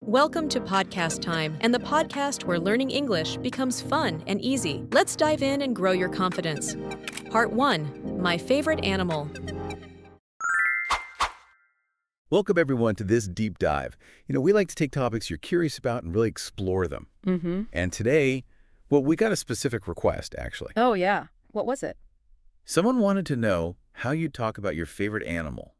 Welcome to Podcast Time, and the podcast where learning English becomes fun and easy. Let's dive in and grow your confidence. Part 1. My favorite animal. Welcome, everyone, to this deep dive. We like to take topics you're curious about and really explore them. And today, we got a specific request, actually. Oh, yeah. What was it? Someone wanted to know how you talk about your favorite animal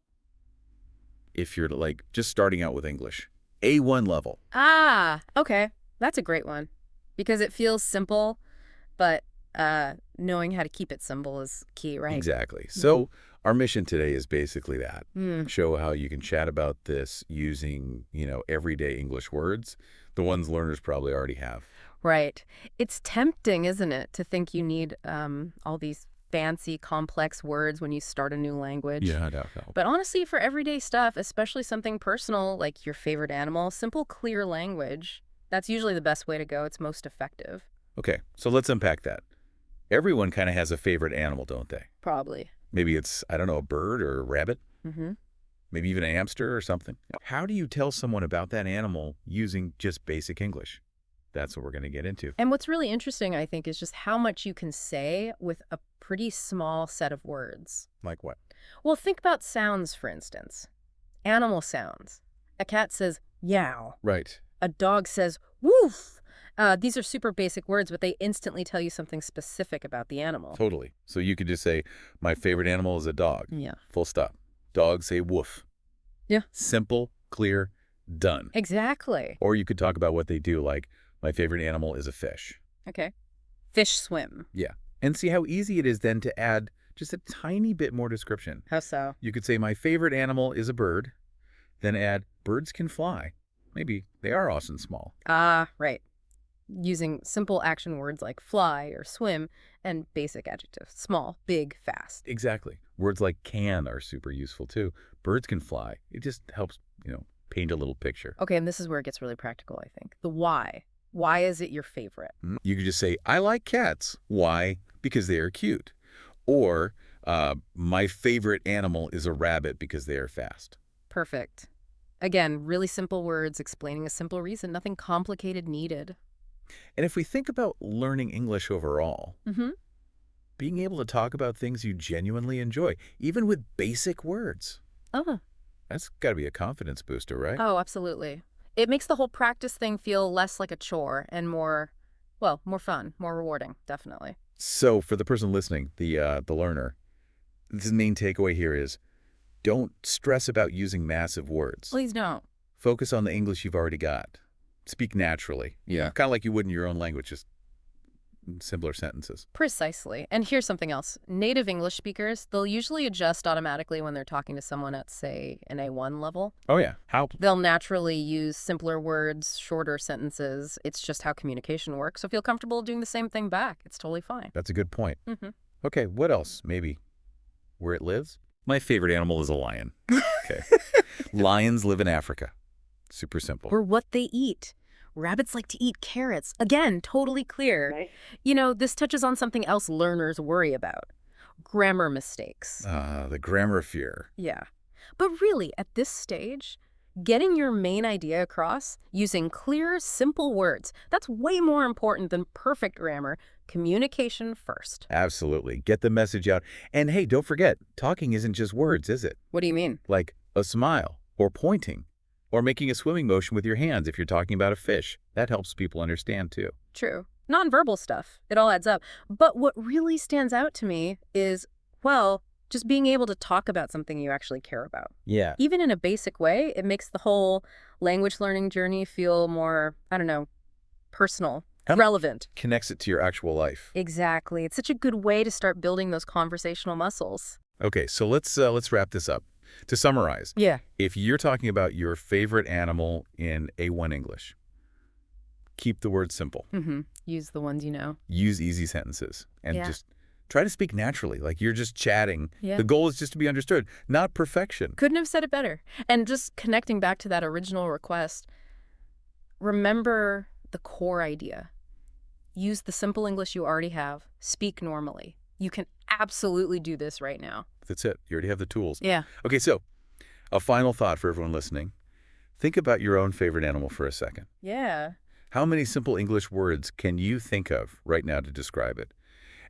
if you're, just starting out with English. A1 level. Ah, okay. That's a great one. Because it feels simple, but knowing how to keep it simple is key, right? Exactly. So our mission today is basically that. Show how you can chat about this using, everyday English words, the ones learners probably already have. Right. It's tempting, isn't it, to think you need all these fancy, complex words when you start a new language. Yeah, no. But honestly, for everyday stuff, especially something personal like your favorite animal, simple, clear language, that's usually the best way to go. It's most effective. Okay, so let's unpack that. Everyone kind of has a favorite animal, don't they? Probably. Maybe it's, a bird or a rabbit. Maybe even a hamster or something. How do you tell someone about that animal using just basic English? That's what we're going to get into. And what's really interesting, I think, is just how much you can say with a pretty small set of words. Like what? Well, think about sounds, for instance. Animal sounds. A cat says, yow. Right. A dog says, woof. These are super basic words, but they instantly tell you something specific about the animal. Totally. So you could just say, my favorite animal is a dog. Yeah. Full stop. Dogs say woof. Yeah. Simple, clear, done. Exactly. Or you could talk about what they do, like, my favorite animal is a fish. Okay. Fish swim. Yeah. And see how easy it is then to add just a tiny bit more description. How so? You could say, my favorite animal is a bird, then add, birds can fly. Maybe they are often small. Ah, right. Using simple action words like fly or swim and basic adjectives. Small, big, fast. Exactly. Words like can are super useful too. Birds can fly. It just helps, paint a little picture. Okay, and this is where it gets really practical, I think. The why. Why is it your favorite? You could just say, I like cats. Why? Because they are cute. Or, my favorite animal is a rabbit because they are fast. Perfect. Again, really simple words explaining a simple reason. Nothing complicated needed. And if we think about learning English overall, being able to talk about things you genuinely enjoy, even with basic words, Oh. that's got to be a confidence booster, right? Oh, absolutely. It makes the whole practice thing feel less like a chore and more fun, more rewarding, definitely. So for the person listening, the learner, the main takeaway here is don't stress about using massive words. Please don't. Focus on the English you've already got. Speak naturally. Yeah. Kind of like you would in your own language, just simpler sentences. Precisely. And here's something else. Native English speakers, they'll usually adjust automatically when they're talking to someone at, say, an A1 level. Oh, yeah. How? They'll naturally use simpler words, shorter sentences. It's just how communication works. So feel comfortable doing the same thing back. It's totally fine. That's a good point. Okay, what else? Maybe where it lives? My favorite animal is a lion. Okay. Lions live in Africa. Super simple. Or what they eat. Rabbits like to eat carrots. Again, totally clear. Right. This touches on something else learners worry about. Grammar mistakes. The grammar fear. Yeah. But really, at this stage, getting your main idea across using clear, simple words, that's way more important than perfect grammar. Communication first. Absolutely. Get the message out. And hey, don't forget, talking isn't just words, is it? What do you mean? Like a smile or pointing or making a swimming motion with your hands if you're talking about a fish. That helps people understand too. True. Nonverbal stuff. It all adds up. But what really stands out to me is, just being able to talk about something you actually care about. Yeah. Even in a basic way, it makes the whole language learning journey feel more, personal, relevant. Connects it to your actual life. Exactly. It's such a good way to start building those conversational muscles. Okay, so let's wrap this up. To summarize, Yeah. if you're talking about your favorite animal in A1 English, keep the words simple. Use the ones you know. Use easy sentences. And Yeah. just try to speak naturally, like you're just chatting. Yeah. The goal is just to be understood, not perfection. Couldn't have said it better. And just connecting back to that original request, remember the core idea. Use the simple English you already have. Speak normally. You can absolutely do this right now. That's it. You already have the tools. Yeah. Okay, so a final thought for everyone listening. Think about your own favorite animal for a second. Yeah. How many simple English words can you think of right now to describe it?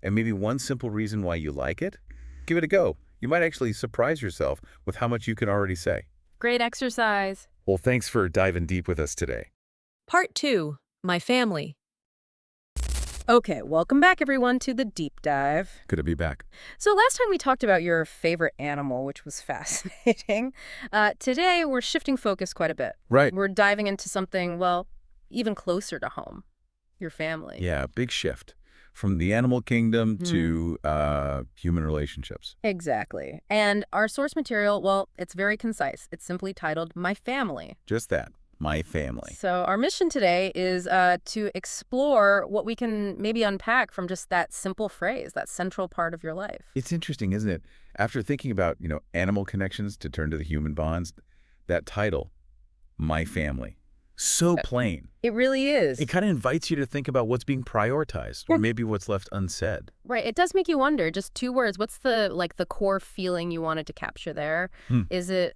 And maybe one simple reason why you like it? Give it a go. You might actually surprise yourself with how much you can already say. Great exercise. Well, thanks for diving deep with us today. Part 2. My family. Okay, welcome back everyone to the deep dive. Good to be back. So last time we talked about your favorite animal, which was fascinating. Today we're shifting focus quite a bit. Right. We're diving into something, well, even closer to home, your family. Yeah, big shift from the animal kingdom to human relationships. Exactly. And our source material, well, it's very concise. It's simply titled My Family. Just that. My family. So our mission today is to explore what we can maybe unpack from just that simple phrase, that central part of your life. It's interesting, isn't it? After thinking about, animal connections to turn to the human bonds, that title, My Family, so plain. It really is. It kind of invites you to think about what's being prioritized or maybe what's left unsaid. Right. It does make you wonder, just two words, what's the core feeling you wanted to capture there? Is it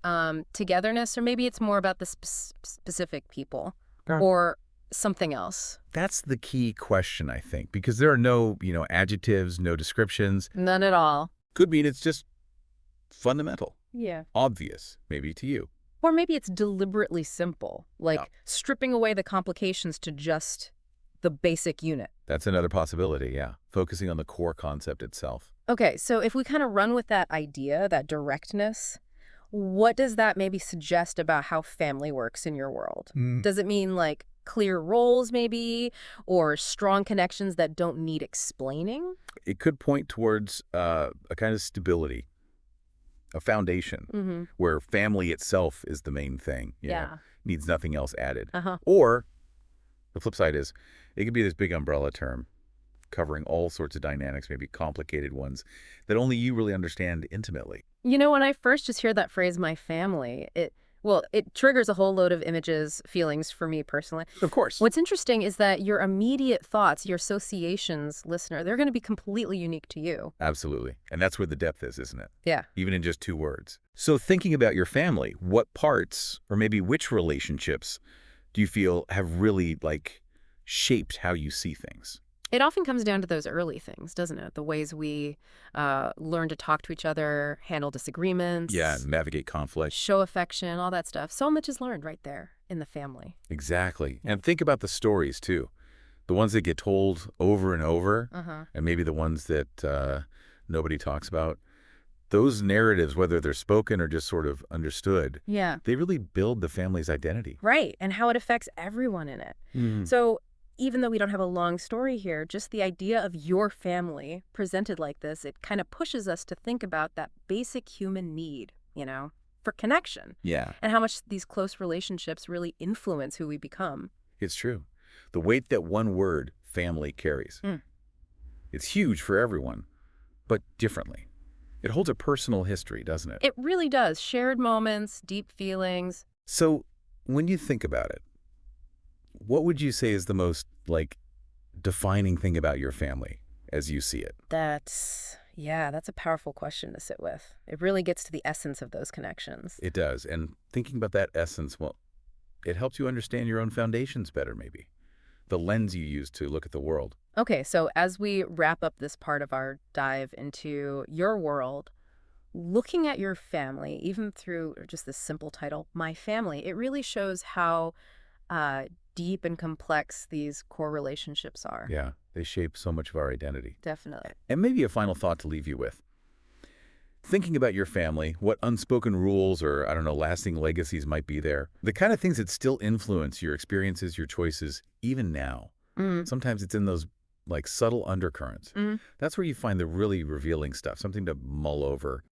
togetherness, or maybe it's more about the specific people or something else? That's the key question, I think, because there are no, adjectives, no descriptions. None at all. Could mean it's just fundamental, Yeah. obvious, maybe to you. Or maybe it's deliberately simple, like Yeah. stripping away the complications to just the basic unit. That's another possibility, yeah. Focusing on the core concept itself. Okay, so if we kind of run with that idea, that directness, what does that maybe suggest about how family works in your world? Does it mean like clear roles maybe, or strong connections that don't need explaining? It could point towards a kind of stability, a foundation, where family itself is the main thing. Needs nothing else added. Or the flip side is, it could be this big umbrella term covering all sorts of dynamics, maybe complicated ones that only you really understand intimately. When I first just hear that phrase, my family, it triggers a whole load of images, feelings for me personally. Of course. What's interesting is that your immediate thoughts, your associations, listener, they're going to be completely unique to you. Absolutely. And that's where the depth is, isn't it? Yeah. Even in just 2 words. So thinking about your family, what parts or maybe which relationships do you feel have really shaped how you see things? It often comes down to those early things, doesn't it? The ways we learn to talk to each other, handle disagreements. Yeah, navigate conflict. Show affection, all that stuff. So much is learned right there in the family. Exactly. And think about the stories, too. The ones that get told over and over, and maybe the ones that nobody talks about. Those narratives, whether they're spoken or just sort of understood, Yeah. they really build the family's identity. Right, and how it affects everyone in it. So even though we don't have a long story here, just the idea of your family presented like this, it kind of pushes us to think about that basic human need, for connection. Yeah, And how much these close relationships really influence who we become. it's true. The weight that one word, family, carries. It's huge for everyone, but differently. It holds a personal history, doesn't it? It really does. Shared moments, deep feelings. So when you think about it, what would you say is the most, defining thing about your family as you see it? That's a powerful question to sit with. It really gets to the essence of those connections. It does. And thinking about that essence, well, it helps you understand your own foundations better, maybe. The lens you use to look at the world. Okay, so as we wrap up this part of our dive into your world, looking at your family, even through just this simple title, My Family, it really shows how deep and complex these core relationships are. Yeah, they shape so much of our identity. Definitely. And maybe a final thought to leave you with. Thinking about your family, what unspoken rules or, lasting legacies might be there. The kind of things that still influence your experiences, your choices, even now. Sometimes it's in those, subtle undercurrents. That's where you find the really revealing stuff, something to mull over